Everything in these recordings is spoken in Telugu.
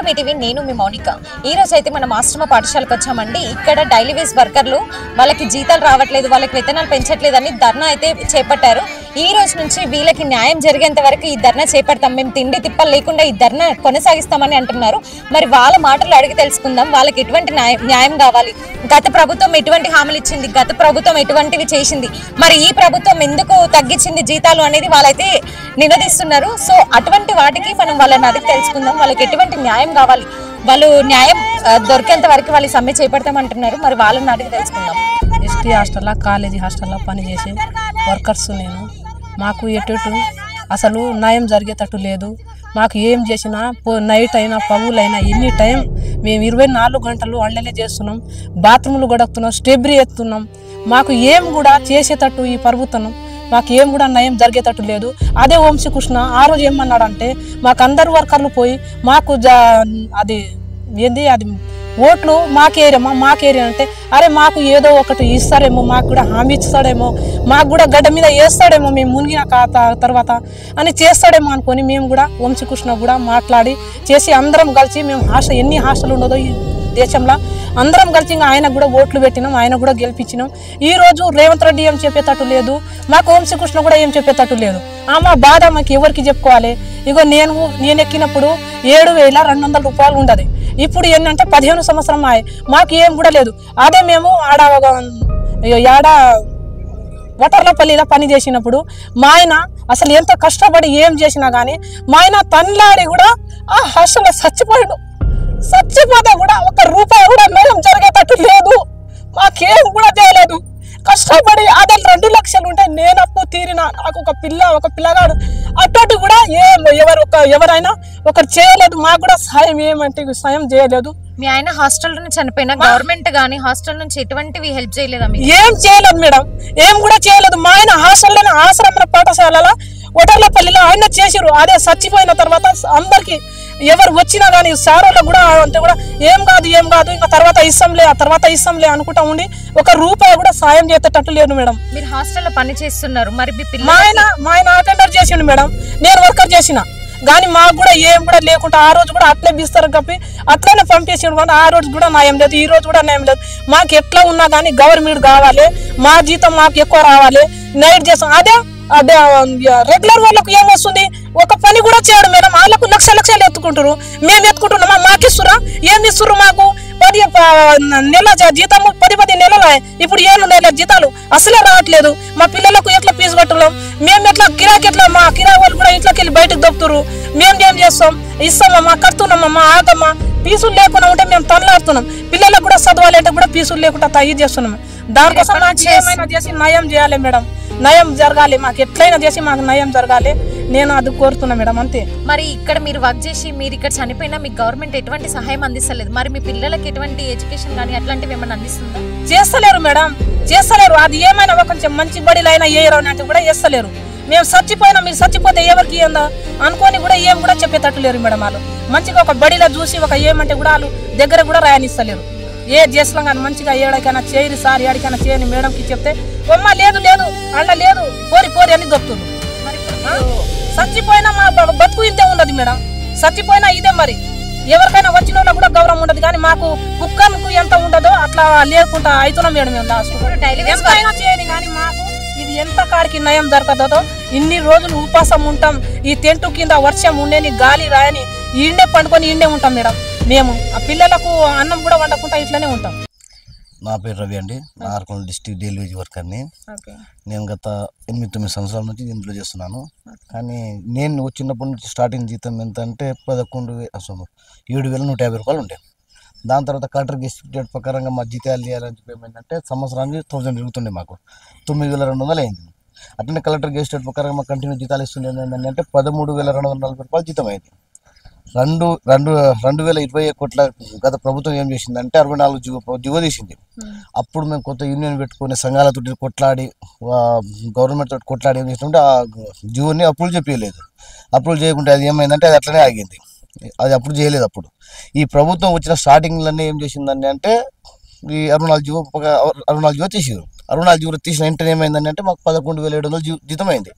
Welcome to me TV. నేను మీ మౌనిక. ఈ రోజు అయితే మనం ఆశ్రమ పాఠశాలకు వచ్చామండి. ఇక్కడ డైలీ వేస్ వర్కర్లు వాళ్ళకి జీతాలు రావట్లేదు, వాళ్ళకి వేతనాలు పెంచట్లేదని ధర్నా అయితే చేపట్టారు. ఈ రోజు నుంచి వీళ్ళకి న్యాయం జరిగేంత వరకు ఈ ధర్నా చేపడతాం, మేము తిండి తిప్పలు లేకుండా ఈ ధర్నా కొనసాగిస్తామని అంటున్నారు. మరి వాళ్ళ మాటలు అడిగి తెలుసుకుందాం, వాళ్ళకి ఎటువంటి న్యాయం కావాలి, గత ప్రభుత్వం ఎటువంటి హామీలు ఇచ్చింది, గత ప్రభుత్వం ఎటువంటివి చేసింది, మరి ఈ ప్రభుత్వం ఎందుకు తగ్గించింది జీతాలు అనేది వాళ్ళైతే నిలదీస్తున్నారు. సో అటువంటి వాటికి మనం వాళ్ళని అడిగి తెలుసుకుందాం, వాళ్ళకి ఎటువంటి న్యాయం కావాలి, వాళ్ళు న్యాయం దొరికేంత వరకు వాళ్ళు సమ్మె చేపడతామంటున్నారు. మరి వాళ్ళని అడిగి తెలుసుకుందాం. ఎస్టీ హాస్టల్లో కాలేజీ హాస్టల్లో పనిచేసే వర్కర్స్ నేను. మాకు ఎటు అసలు న్యాయం జరిగేటట్టు లేదు. మాకు ఏం చేసినా నైట్ అయినా పగులైనా ఎనీ టైం మేము 24 గంటలు అండలే చేస్తున్నాం, బాత్రూములు గడుపుతున్నాం, స్టెబ్రీ ఎత్తున్నాం. మాకు ఏం కూడా చేసేటట్టు ఈ ప్రభుత్వం మాకు ఏం కూడా నయం జరిగేటట్టు లేదు. అదే వంశీకృష్ణ ఆ రోజు ఏమన్నాడంటే మాకు అందరు వర్కర్లు పోయి మాకు అది ఏంది అది ఓట్లు మాకేరియా అంటే అరే మాకు ఏదో ఒకటి ఇస్తారేమో, మాకు కూడా హామీ ఇస్తాడేమో, మాకు కూడా గడ్డ మీద వేస్తాడేమో, మేము మునిగిన తర్వాత అని చేస్తాడేమో అనుకొని మేము కూడా వంశీకృష్ణ కూడా మాట్లాడి చేసి అందరం కలిసి మేము ఎన్ని హాస్టల్ ఉండదో ఈ దేశంలో అందరం కలిసి ఆయన కూడా ఓట్లు పెట్టినాం, ఆయన కూడా గెలిపించినాం. ఈరోజు రేవంత్ రెడ్డి ఏం చెప్పేటట్టు లేదు, మాకు వంశీకృష్ణ కూడా ఏం చెప్పేటట్టు లేదు. మా బాధ మాకు ఎవరికి చెప్పుకోవాలి? ఇగో నేను ఎక్కినప్పుడు 7,200 రూపాయలు ఉండదు, ఇప్పుడు ఏంటంటే 15 సంవత్సరం మాకు ఏం కూడా లేదు. అదే మేము ఆడ వటర్లపల్లిలో పని చేసినప్పుడు మా ఆయన అసలు ఎంత కష్టపడి ఏం చేసినా కానీ మా ఆయన తన్లాడి కూడా ఆ హాస్టల్లో చచ్చిపోతే కూడా 1 రూపాయి కూడా నయం జరిగేటట్టు లేదు. మాకేం కూడా చేయలేదు. కష్టపడి అదే 2 లక్షలు ఉంటే నేను అప్పు తీరినా, నాకు ఒక పిల్లగాడు అటు కూడా ఎవరైనా ఒకరు చేయలేదు. మాకు కూడా సాయం సాయం చేయలేదు. మీ ఆయన హాస్టల్ నుంచి చనిపోయినా గవర్నమెంట్ గానీ హాస్టల్ నుంచి ఎటువంటివి హెల్ప్ చేయలేదా? ఏం చేయలేదు మేడం, ఏం కూడా చేయలేదు. మా ఆయన హాస్టల్లోనే ఆశ్రమ పాఠశాలలో ఒటర్లపల్లిలో ఆయన చేసిరు. అదే చచ్చిపోయిన తర్వాత అందరికి ఎవరు వచ్చినా కానీ సారోళ్ళ కూడా అంటే కూడా ఏం కాదు ఇంకా తర్వాత ఇస్తాంలే అనుకుంటా ఉండి 1 రూపాయి కూడా సాయం చేసేటట్టు లేదు మేడం. మీరు హాస్టల్లో పని చేస్తున్నారు, మరి మా ఆయన అటెండర్ చేసిండు మేడం, నేను వర్కర్ చేసిన కానీ మాకు కూడా ఏం కూడా లేకుండా ఆ రోజు కూడా అట్లే బిస్తారు కప్పి అట్లనే పంపేసాడు. కానీ ఆ రోజు కూడా న్యాయం లేదు, ఈ రోజు కూడా న్యాయం లేదు. మాకు ఎట్లా ఉన్నా కానీ గవర్నమెంట్ కావాలి, మా జీతం మాకు ఎక్కువ రావాలి. నైట్ చేస్తాం అదే రెగ్యులర్ వాళ్ళకు ఏమొస్తుంది, ఒక పని కూడా చేయడు మేడం. వాళ్ళకు లక్షలు ఎత్తుకుంటారు, మేము ఎత్తుకుంటున్నామా? మాకు ఇస్తురా? ఏమి ఇస్తుర్రు? మాకు 10 నెలల జీతము 10 నెలలు, ఇప్పుడు 7 నెలల జీతాలు అసలే రావట్లేదు. మా పిల్లలకు ఎట్లా ఫీజు కట్టలేం, మేము ఎట్లా మా కిరాయి వాళ్ళు కూడా ఇంట్లోకి వెళ్ళి బయటకు దొక్కుతారు. మేము ఏం చేస్తాం? ఇస్తామమ్మా, కడుతున్నామమ్మా, ఆగమ్మా. ఫీజులు లేకుండా ఉంటే మేము తనలాడుతున్నాం. పిల్లలకు కూడా చదవాలి అంటే కూడా ఫీజులు లేకుండా ఇది చేస్తున్నాం. దానికోసం ఏమైనా చేసి నయం చేయాలి మేడం, నయం జరగాలి. మాకు ఎట్లయినా చేసి మాకు నయం జరగాలి, నేను అది కోరుతున్నా మేడం, అంతే. మరి ఇక్కడ మీరు వర్క్ చేసి మీరు ఇక్కడ చనిపోయినా మీకు గవర్నమెంట్ ఎటువంటి సహాయం అందిస్తలేదు, మరి మీ పిల్లలకి ఎటువంటి ఎడ్యుకేషన్ కానీ అట్లాంటివి ఏమైనా అందిస్తుందా? చేస్తలేరు మేడం, చేస్తలేరు. అది ఏమైనా కొంచెం మంచి బడిలో అయినా అంటే కూడా చేస్తలేరు. మేము చచ్చిపోయినా మీరు చచ్చిపోతే ఎవరికి ఏందా అనుకొని కూడా ఏం కూడా చెప్పేటట్టు లేరు మేడం. వాళ్ళు మంచిగా ఒక బడిలో చూసి ఏమంటే కూడా వాళ్ళు దగ్గర కూడా రాయనిస్తలేరు. ఏ చేస్తాం కానీ మంచిగా ఏడకైనా చేయరు సార్, ఏడికైనా చేయని మేడంకి చెప్తే అమ్మ లేదు అండ లేదు పోరి అని దొరుకుతుంది. చచ్చిపోయినా మా బతుకు ఇంతే ఉండదు మేడం, చచ్చిపోయినా ఇదే. మరి ఎవరికైనా వచ్చిన వాళ్ళకి కూడా గౌరవం ఉండదు, కానీ మాకు కుక్కకు ఎంత ఉండదో అట్లా లేకుండా అవుతున్నాం మేడం. మేము ఎంతైనా చేయని కానీ మాకు ఇది ఎంత కాడికి నయం జరగదో. ఇన్ని రోజులు ఉపాసం ఉంటాం, ఈ టెంటు కింద వర్షం ఉండేని గాలి రాయని ఈండే పండుకొని ఈండే ఉంటాం మేడం. మేము ఆ పిల్లలకు అన్నం కూడా వండకుండా ఇట్లనే ఉంటాం. నా పేరు రవి అండి, నార్కల్ డిస్ట్రిక్ట్ డైలీ వర్కర్ని. నేను గత 8-9 సంవత్సరాల నుంచి ఇంట్లో చేస్తున్నాను. కానీ నేను వచ్చినప్పటి నుంచి స్టార్టింగ్ జీతం ఎంత అంటే 7,150 రూపాయలు ఉండే. దాని తర్వాత కలెక్టర్ గెస్టిఫికేట్ ప్రకారంగా మా జీతాలు చేయాలని చెప్పి ఏమైందంటే సంవత్సరానికి 1000 జరుగుతుండే, మాకు 9,200 అయింది. అట్లనే కలెక్టర్ గెస్టిఫికేట్ ప్రకారంగా మాకు కంటిన్యూ జీతాలు ఇస్తుండే. ఏంటంటే 13,240 రూపాయలు జీతం అయింది. 2021 కోట్ల గత ప్రభుత్వం ఏం చేసిందంటే 64 జీవో తీసింది. అప్పుడు మేము కొత్త యూనియన్ పెట్టుకుని సంఘాలతో కొట్లాడి గవర్నమెంట్ తోటి కొట్లాడి ఏం చేసినామంటే ఆ జీవోని అప్రూవల్ చెప్పలేదు. అప్రూవల్ చేయకుంటే అది ఏమైందంటే అది అట్లనే ఆగింది, అది అప్పుడు చేయలేదు. అప్పుడు ఈ ప్రభుత్వం వచ్చిన స్టార్టింగ్లన్నీ ఏం చేసిందని అంటే ఈ 64 జీవో తీసారు. 64 జీవో తీసిన వెంటనే ఏమైందని అంటే మాకు 11,700 జీతం అయింది.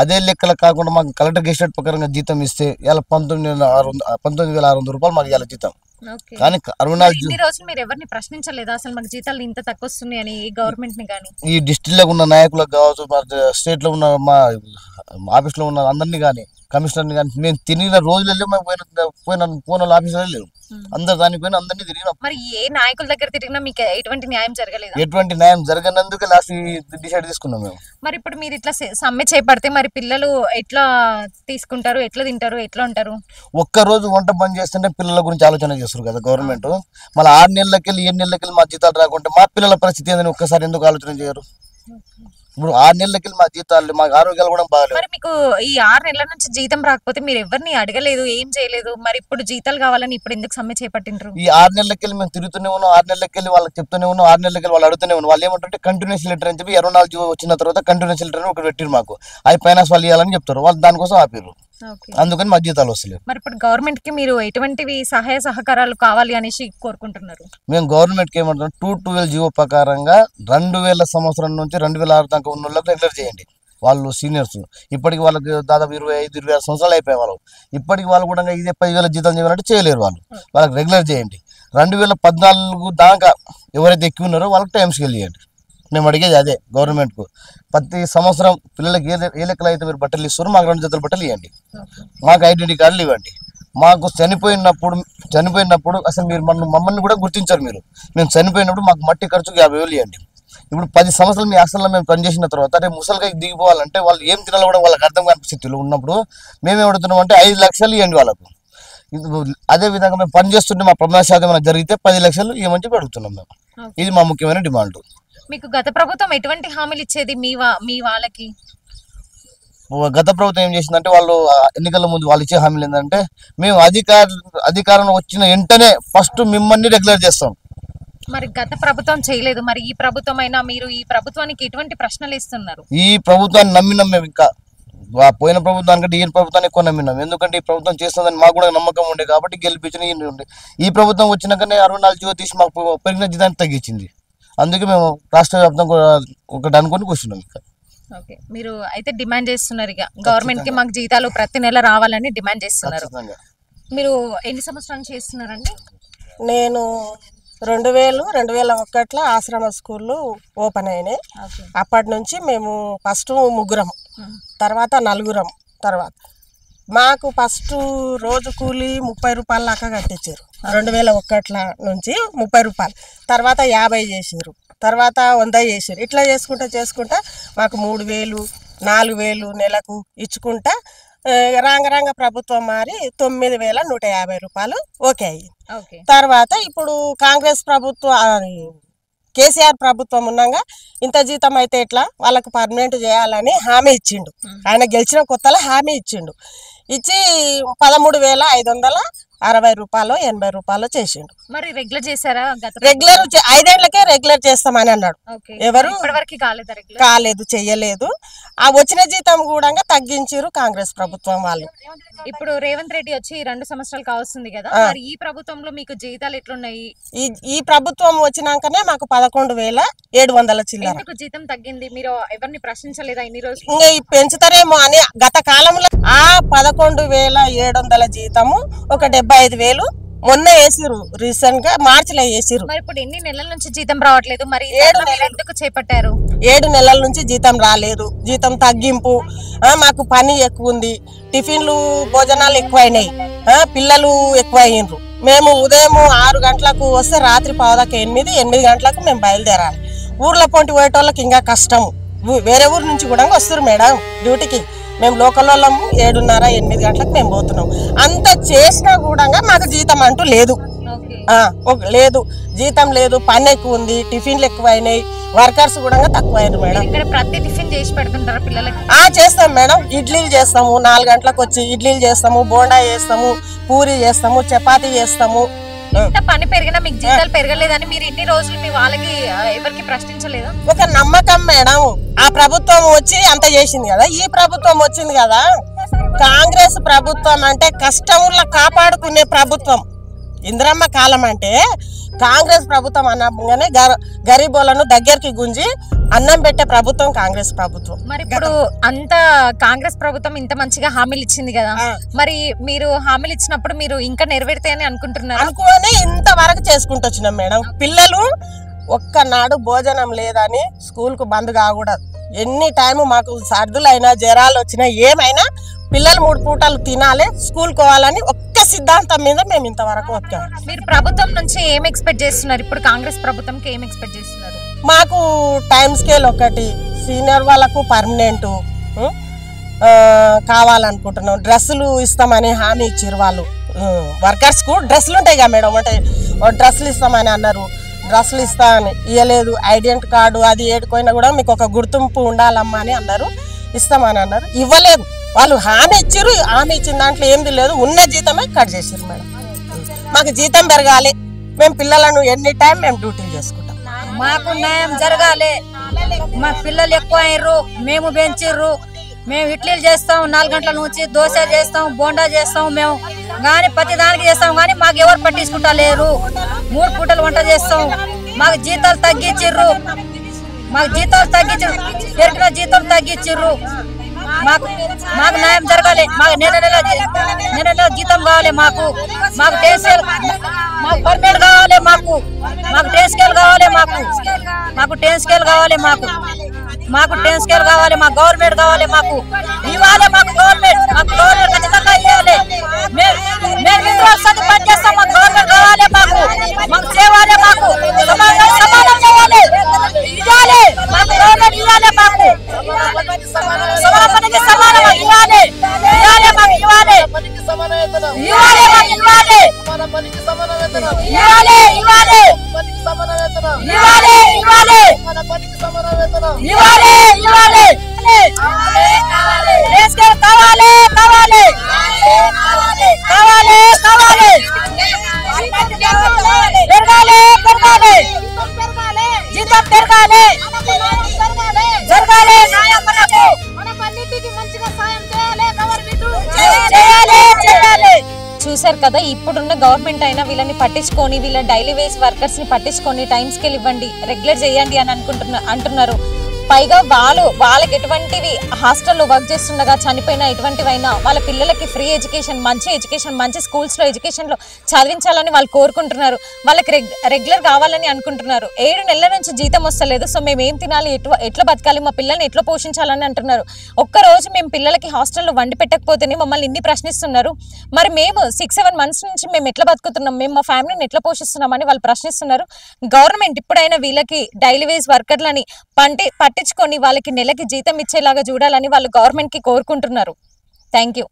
అదే లెక్కలు కాకుండా మాకు కలెక్టర్ గెస్టెడ్ ప్రకారంగా జీతం ఇస్తే ఇలా 19,600 రూపాయలు మాకు ఇలా జీతం. కానీ 64 రోజులు మీరు ఎవరిని ప్రశ్నించలేదు అసలు మాకు జీతాలు ఇంత తక్కువ వస్తుంది అని గవర్నమెంట్ ని కానీ ఈ డిస్ట్రిక్ట్ లో ఉన్న నాయకులకు కావచ్చు, స్టేట్ లో ఉన్న మా ఆఫీస్ లో ఉన్న అందరినీ కానీ, కమిషనర్ని కానీ మేము తిరిగిన రోజులలో మేము పోయిన ఆఫీసులో లేవు. అందరు దానికి పోయిన అందరినీ తిరిగినాం. మరి ఏ నాయకుల దగ్గర తిరిగినా మీకు ఎటువంటి న్యాయం జరగలేదు? ఎటువంటి న్యాయం జరగనందుకే లాస్ట్ డిసైడ్ తీసుకున్నాం మేము. మరి ఇప్పుడు మీరు ఇట్లా సమ్మె చేపడితే మరి పిల్లలు ఎట్లా తీసుకుంటారు, ఎట్లా తింటారు, ఎట్లా ఉంటారు? ఒక్క రోజు వంట బంద్ చేస్తుంటే పిల్లల గురించి ఆలోచన చేస్తారు కదా గవర్నమెంట్. మళ్ళీ 6 నెలలకెళ్ళి 7 నెలలకెళ్ళి మా జీతాలు రాకుంటే మా పిల్లల పరిస్థితి ఏందని ఒక్కసారి ఎందుకు ఆలోచన చేయరు? ఇప్పుడు 6 నెలలకెళ్ళి మా జీతాలు, మాకు ఆరోగ్యాలు కూడా బాగాలేదు. మరి మీకు ఈ 6 నెలల నుంచి జీతం రాకపోతే మీరు ఎవరిని అడగలేదు, ఏం చేయలేదు, మరి ఇప్పుడు జీతాలు కావాలని ఇప్పుడు ఎందుకు సమ్మె చేపట్టిండ్రు? ఈ 6 నెలలకెళ్ళి మేము తిరుగుతూనే ఉన్నాం, 6 నెలలకెళ్ళి వాళ్ళకి చెప్తూనే ఉన్నాం, 6 నెలలకెళ్ళి వాళ్ళు అడుగుతూనే ఉన్నాం. వాళ్ళు ఏమంటే కంటిన్యూస్ లెటర్ అని చెప్పి 24 వచ్చిన తర్వాత కంటిన్యూస్ లెటర్ అని ఒకటి పెట్టిరు మాకు. అవి ఫైనాన్స్ వాళ్ళు ఇవ్వాలని చెప్తారు, వాళ్ళు దానికోసం ఆపిర్రు. అందుకని మా జీతాలు వస్తలేవు. మరి ఇప్పుడు గవర్నమెంట్ కి మీరు ఎటువంటివి సహాయ సహకారాలు కావాలి అనేసి కోరుకుంటున్నారు? మేము గవర్నమెంట్ కి ఏమంటున్నాం, 212 జీవో ప్రకారంగా 2000 సంవత్సరం నుంచి 2006 దాకా ఉన్న వాళ్ళకి రెగ్యులర్ చేయండి. వాళ్ళు సీనియర్స్ ఇప్పటికి వాళ్ళకి దాదాపు 25-26 సంవత్సరాలు అయిపోయాయి వాళ్ళు. ఇప్పటికి వాళ్ళు కూడా ఇదే 10,000 జీతం చేయాలంటే చేయలేరు. వాళ్ళకి రెగ్యులర్ చేయండి. 2014 దాకా ఎవరైతే ఎక్కువ ఉన్నారో వాళ్ళకి టైం స్కేల్ చేయండి. మేము అడిగేది అదే గవర్నమెంట్కు. ప్రతి సంవత్సరం పిల్లలకి ఏ లెక్కలు అయితే మీరు బట్టలు ఇస్తారో మాకు 2 జతలు బట్టలు ఇవ్వండి, మాకు ఐడెంటిటీ కార్డులు ఇవ్వండి. మాకు చనిపోయినప్పుడు అసలు మీరు మమ్మల్ని కూడా గుర్తించారు. మేము చనిపోయినప్పుడు మాకు మట్టి ఖర్చుకు 50,000 ఇవ్వండి. ఇప్పుడు 10 సంవత్సరాలు మీ హాస్టల్లో మేము పనిచేసిన తర్వాత రేపు ముసలిగా దిగిపోవాలంటే వాళ్ళు ఏం తినాలో కూడా వాళ్ళకి అర్థం కాని స్థితిలో ఉన్నప్పుడు మేమేం అడుగుతున్నాం అంటే 5 లక్షలు ఇవ్వండి వాళ్ళకు. అదే విధంగా మేము పని చేస్తుంటే మా ప్రమాదశాతం ఏమైనా జరిగితే 10 లక్షలు ఇవ్వమని చెప్పి అడుగుతున్నాం మేము. ఇది మా ముఖ్యమైన డిమాండ్. మీకు గత ప్రభుత్వం ఎటువంటి హామీలు ఇచ్చేది మీ వాళ్ళకి? గత ప్రభుత్వం ఏం చేసిందంటే వాళ్ళు ఎన్నికల ముందు వాళ్ళు ఇచ్చే హామీలు ఏంటంటే మేము అధికారంలో వచ్చిన వెంటనే ఫస్ట్ మిమ్మల్ని రెగ్యులర్ చేస్తాం. మరి గత ప్రభుత్వం చేయలేదు, మరి ఈ ప్రభుత్వం అయినా మీరు ఈ ప్రభుత్వానికి ఎటువంటి ప్రశ్నలు ఇస్తున్నారు? ఈ ప్రభుత్వాన్ని నమ్మినాం మేము. ఇంకా పోయిన ప్రభుత్వానికంటే ఈ ప్రభుత్వాన్ని ఎక్కువ నమ్మినాం. ఎందుకంటే ఈ ప్రభుత్వం చేస్తుందని మాకు కూడా నమ్మకం ఉండే కాబట్టి గెలిపించిన ఈ ప్రభుత్వం వచ్చినాకనే 64 జీవో తీసి మాకు పెరిగిన జీతాన్ని తగ్గించింది. అందుకే మేము రాష్ట్ర వ్యాప్తంగా ఒకటి అనుకుని కూర్చున్నాం. ఓకే, మీరు అయితే డిమాండ్ చేస్తున్నారు ఇక గవర్నమెంట్ కి మాకు జీతాలు ప్రతి నెల రావాలని డిమాండ్ చేస్తున్నారు. మీరు ఎన్ని సంవత్సరాలు చేస్తున్నారండి? నేను 2001లో ఆశ్రమ స్కూళ్ళు ఓపెన్ అయినాయి. అప్పటి నుంచి మేము ఫస్ట్ 3, తర్వాత 4. తర్వాత మాకు ఫస్ట్ రోజు కూలి 30 రూపాయల దాకా కట్టించారు. 2001 నుంచి 30 రూపాయలు, తర్వాత 50 చేసారు, తర్వాత 100 చేసారు. ఇట్లా చేసుకుంటా మాకు 3,000, 4,000 నెలకు ఇచ్చుకుంటా రాంగ ప్రభుత్వం మారి 9,150 రూపాయలు ఓకే అయ్యింది. తర్వాత ఇప్పుడు కాంగ్రెస్ ప్రభుత్వం కేసీఆర్ ప్రభుత్వం ఉన్నాగా ఇంత జీతం అయితే ఎట్లా వాళ్ళకు పర్మనెంట్ చేయాలని హామీ ఇచ్చిండు. ఆయన గెలిచిన కొత్తలో హామీ ఇచ్చిండు. ఇచ్చి 13,560 రూపాయలు 80 రూపాయలు చేసిండు. మరి రెగ్యులర్ చేశారా? రెగ్యులర్ 5 ఏళ్లకే రెగ్యులర్ చేస్తామని అన్నాడు. ఎవరు కాలేదు, చెయ్యలేదు. ఆ వచ్చిన జీతం కూడా తగ్గించారు కాంగ్రెస్ ప్రభుత్వం వాళ్ళు. ఇప్పుడు రేవంత్ రెడ్డి వచ్చి 2 సంవత్సరాలు కావస్తుంది కదా, మరి ఈ ప్రభుత్వంలో మీకు జీతాలు ఎట్లున్నాయి? ఈ ప్రభుత్వం వచ్చినాకనే మాకు 11,700 చిల్లర. జీతం తగ్గింది, మీరు ఎవరిని ప్రశ్నించలేదా ఇన్ని రోజులు? ఇంకా పెంచుతారేమో అని గత కాలంలో ఆ 11,700 జీతము ఒక 75,000 మొన్న వేసిరు, రీసెంట్ గా మార్చిలో వేసిరు. మరి ఇప్పుడు ఎన్ని నెలల నుంచి జీతం రావట్లేదు? మరి 7 నెలలు ఎందుకు చేపట్టారు? 7 నెలల నుంచి జీతం రాలేదు. జీతం తగ్గింపు, మాకు పని ఎక్కువ ఉంది, టిఫిన్లు భోజనాలు ఎక్కువైనాయి, పిల్లలు ఎక్కువ అయ్యిండ్రు. మేము ఉదయం 6 గంటలకు వస్తే రాత్రి 8 గంటలకు మేము బయలుదేరాలి. ఊర్లో పొంటి పోయేటోళ్ళకి ఇంకా కష్టము. వేరే ఊరు నుంచి కూడా వస్తారు మేడం డ్యూటీకి. మేము లోకల్ వాళ్ళము 7:30, 8 గంటలకు మేము పోతున్నాం. అంత చేసినా కూడా మాకు జీతం అంటూ లేదు. జీతం లేదు, పని ఎక్కువ ఉంది, టిఫిన్లు ఎక్కువైనాయి, వర్కర్స్ కూడా తక్కువైనారు మేడం. ప్రతి టిఫిన్ చేసి పెడుతుంటారా పిల్లలకి? చేస్తాం మేడం. ఇడ్లీలు చేస్తాము, 4 గంటలకు వచ్చి ఇడ్లీలు చేస్తాము, బోండా చేస్తాము, పూరి చేస్తాము, చపాతీ చేస్తాము. ఇంత పని పెరిగినా మీకు జీతాలు పెరగలేదని మీరు ఇన్ని రోజులు మీ వాళ్ళకి ఎవరికి ప్రశ్నించలేదు? ఒక నమ్మకం మేడం. ఆ ప్రభుత్వం వచ్చి అంత చేసింది కదా, ఈ ప్రభుత్వం వచ్చింది కదా. కాంగ్రెస్ ప్రభుత్వం అంటే కష్టంలో కాపాడుకునే ప్రభుత్వం. ఇందిరమ్మ కాలం అంటే కాంగ్రెస్ ప్రభుత్వం అనగానే గరీబోళ్లను దగ్గరికి గుంజి అన్నం పెట్టే ప్రభుత్వం కాంగ్రెస్ ప్రభుత్వం. మరి ఇప్పుడు అంత కాంగ్రెస్ ప్రభుత్వం ఇంత మంచిగా హామీలు ఇచ్చింది కదా, మరి మీరు హామీలు ఇచ్చినప్పుడు మీరు ఇంకా నెరవేరుతాయని అనుకుంటున్నారు? అనుకోని ఇంతవరకు చేసుకుంటూ వచ్చినాం మేడం. పిల్లలు ఒక్కనాడు భోజనం లేదని స్కూల్కు బంద్ కాకూడదు. ఎన్ని టైము మాకు సర్దులైనా జ్వరాలు వచ్చినా ఏమైనా పిల్లలు 3 పూటలు తినాలి, స్కూల్ పోవాలని ఒక్క సిద్ధాంతం మీద మేము ఇంతవరకు వచ్చాము. మీరు ప్రభుత్వం నుంచి ఏం ఎక్స్పెక్ట్ చేస్తున్నారు? ఇప్పుడు కాంగ్రెస్ ప్రభుత్వంకి ఏం ఎక్స్పెక్ట్ చేస్తున్నారు? మాకు టైం స్కేల్ ఒకటి, సీనియర్ వాళ్ళకు పర్మనెంట్ కావాలనుకుంటున్నాం. డ్రెస్సులు ఇస్తామని హామీ ఇచ్చారు వాళ్ళు. వర్కర్స్కు డ్రెస్సులు ఉంటాయి కదా మేడం, అంటే డ్రెస్సులు ఇస్తామని అన్నారు. డ్రెస్సులు ఇస్తా అని ఇవ్వలేదు. ఐడెంటి కార్డు అది ఏడుకోయినా కూడా మీకు ఒక గుర్తింపు ఉండాలమ్మా అని అన్నారు, ఇస్తామని అన్నారు, ఇవ్వలేదు. వాళ్ళు హామీ ఇచ్చారు, హామీ ఇచ్చిన దాంట్లో ఏంది లేదు, ఉన్న జీతమే కట్ చేసారు మేడం. మాకు జీతం పెరగాలి, మేము పిల్లలను ఎన్ని టైం మేము డ్యూటీలు చేసుకుంటాం. మాకు న్యాయం జరగాలి. మా పిల్లలు ఎక్కువ అయ్యారు, మేము పెంచిర్రు. మేము ఇడ్లీలు చేస్తాం, 4 గంటల నుంచి దోశ చేస్తాం, బోండా చేస్తాం. మేము కానీ ప్రతి దానికి చేస్తాం, కానీ మాకు ఎవరు పట్టించుకుంటా లేరు. 3 పూటలు వంట చేస్తాం. మాకు జీతాలు తగ్గించిర్రు, పెరిగిన జీతాలు తగ్గించిర్రు. మాకు న్యాయం జరగాలి. మాకు నెల జీతం కావాలి. మాకు టేస్కేల్ మాకు పర్మనెంట్ కావాలి. మాకు టేస్కేల్ కావాలి. మాకు టేస్కేల్ కావాలి. మాకు టెన్స్కేల్ కావాలి. మాకు గవర్నమెంట్ కావాలి. మాకు ఇవ్వాలి. మాకు గవర్నమెంట్ ఖచ్చితంగా ఇవ్వాలి. మేము పని చేస్తాం. మాకు గవర్నమెంట్ కావాలి. మాకు చేయాలి. మాకు సమానం చేయాలి. ఇవ్వాలి. మాకు గవర్నమెంట్ ఇవ్వాలి. మాకు సమానానికి సమానం ఇవ్వాలి. మాకు ఇవ్వాలి. చూసారు కదా, ఇప్పుడున్న గవర్నమెంట్ అయినా వీళ్ళని పట్టించుకొని, వీళ్ళ డైలీ వేజ్ వర్కర్స్ ని పట్టించుకొని టైం స్కేల్ ఇవ్వండి, రెగ్యులర్ చేయండి అని అంటున్నారు. పైగా వాళ్ళకి ఎటువంటివి హాస్టల్లో వర్క్ చేస్తుండగా చనిపోయినా ఎటువంటివైనా వాళ్ళ పిల్లలకి ఫ్రీ ఎడ్యుకేషన్, మంచి స్కూల్స్లో ఎడ్యుకేషన్లో చదివించాలని వాళ్ళు కోరుకుంటున్నారు. వాళ్ళకి రెగ్యులర్ కావాలని అనుకుంటున్నారు. 7 నెలల నుంచి జీతం వస్తలేదు. సో మేము ఏం తినాలి, ఎట్లా బతకాలి, మా పిల్లల్ని ఎట్లా పోషించాలని అంటున్నారు. ఒక్కరోజు మేము పిల్లలకి హాస్టల్లో వండి పెట్టకపోతేనే మమ్మల్ని ఇన్ని ప్రశ్నిస్తున్నారు. మరి మేము 6-7 మంత్స్ నుంచి మేము ఎట్లా బతుకుతున్నాం, మేము మా ఫ్యామిలీని ఎట్లా పోషిస్తున్నామని వాళ్ళు ప్రశ్నిస్తున్నారు. గవర్నమెంట్ ఇప్పుడైనా వీళ్ళకి డైలీ వేజ్ వర్కర్లని పట్టించుకొని వాళ్ళకి నెలకి జీతం ఇచ్చేలాగా చూడాలని వాళ్ళు గవర్నమెంట్కి కోరుకుంటున్నారు. Thank you.